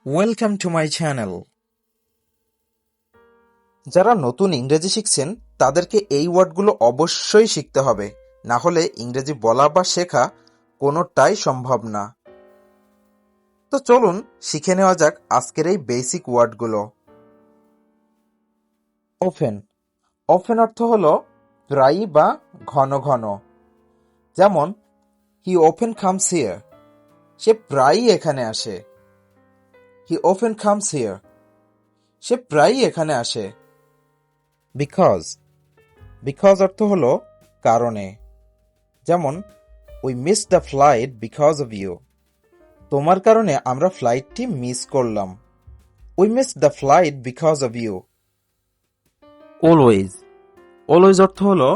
Welcome to my channel. যারা নতুন ইংরেজি শিখছেন তাদেরকে এই ওয়ার্ডগুলো অবশ্যই শিখতে হবে, না হলে ইংরেজি বলা বা শেখা কোনোটাই সম্ভব না। তো চলুন শিখে নেওয়া যাক আজকের এই বেসিক ওয়ার্ডগুলো। ওপেন। ওপেন অর্থ হলো প্রায়ই বা ঘন ঘন। যেমন হি ওপেন কামস হিয়ার, সে প্রায়ই এখানে আসে। হি ওপেন কামস হিয়ার, সে প্রায়ই এখানে আসে। বিকজ। বিকজ অর্থ হলো কারণে। যেমন we miss the flight because of you, তোমার কারণে আমরা ফ্লাইটটি মিস করলাম। We miss the flight because of you. Always. Always অর্থ হলো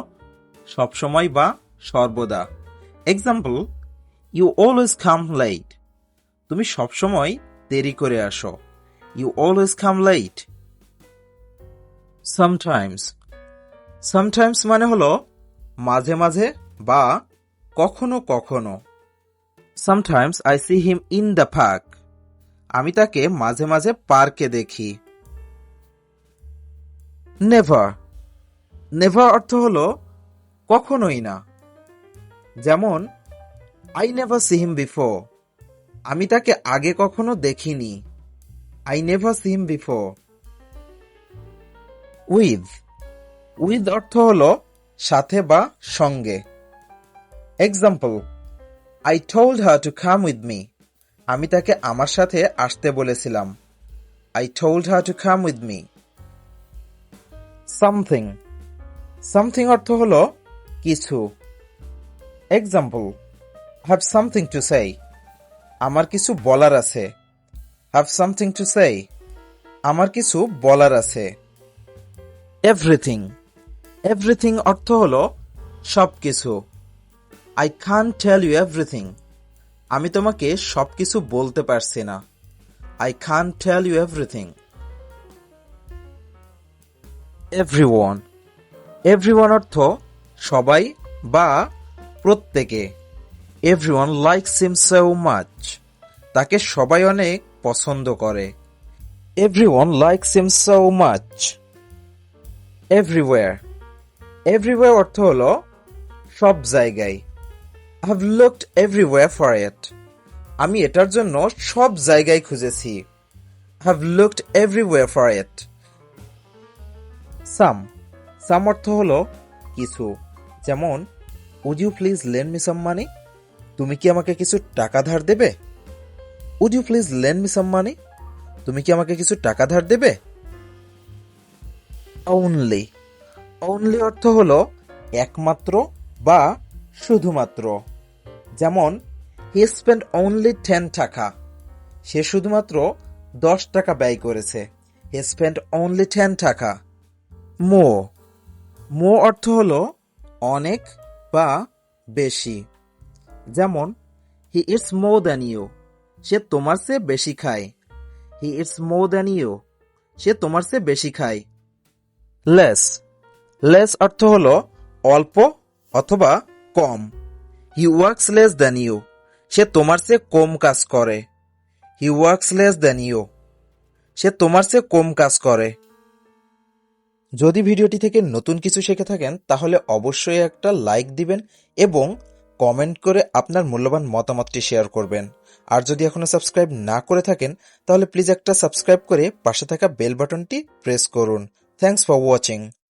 সবসময় বা সর্বদা। Example, you always come late, তুমি সবসময় দেরি করে আসো। You always come late. Sometimes. Sometimes মানে হলো মাঝে মাঝে বা কখনো কখনো। Sometimes I see him in the park, আমি তাকে মাঝে মাঝে পার্কে দেখি। নেভার। নেভার অর্থ হলো কখনোই না। যেমন I never see him before, আমি তাকে আগে কখনো দেখিনি। I never see him before. With. With অর্থ হলো সাথে বা সঙ্গে। Example, I told her to come with me, আমি তাকে আমার সাথে আসতে বলেছিলাম। I told her to come with me. Something. Something অর্থ হলো কিছু। Example, have something to say, আমার কিছু বলার আছে। হ্যাভ সামথিং টু সে, আমার কিছু বলার আছে। এভরিথিং। এভরিথিং অর্থ হলো সবকিছু। I can't tell you everything, আমি তোমাকে সবকিছু বলতে পারছি না। I can't tell you everything. Everyone. Everyone অর্থ সবাই বা প্রত্যেকে। Everyone likes him so much, তাকে সবাই অনেক পছন্দ করে। Everyone likes him so much. Everywhere. Everywhere অর্থ হলো সব জায়গায়। I have looked everywhere for it, আমি এটার জন্য সব জায়গায় খুঁজেছি। I have looked everywhere for it. Some. Some অর্থ হলো কিছু। যেমন would you please lend me some money, তুমি কি আমাকে কিছু টাকা ধার দেবে। Would you please lend me some money, তুমি কি আমাকে কিছু টাকা ধার দেবে। অনলি। অনলি অর্থ হলো একমাত্র বা শুধুমাত্র। যেমন হি স্পেন্ড অনলি 10 টাকা, সে শুধুমাত্র 10 টাকা ব্যয় করেছে। হি স্পেন্ড অনলি 10 টাকা। মো। মো অর্থ হলো অনেক বা বেশি। যেমন he eats more than you, সে তোমার চেয়ে বেশি খায়। He eats more than you, সে তোমার চেয়ে বেশি খায়। লেস। লেস অর্থ হলো অল্প অথবা কম। He works less than you, সে তোমার চেয়ে কম কাজ করে। He works less than you, সে তোমার চেয়ে কম কাজ করে। যদি ভিডিওটি থেকে নতুন কিছু শিখে থাকেন তাহলে অবশ্যই একটা লাইক দিবেন এবং কমেন্ট করে আপনার মূল্যবান মতামতটি শেয়ার করবেন। আর যদি এখনো সাবস্ক্রাইব না করে থাকেন তাহলে প্লিজ একটা সাবস্ক্রাইব করে পাশে থাকা বেল বাটনটি প্রেস করুন। Thanks for watching.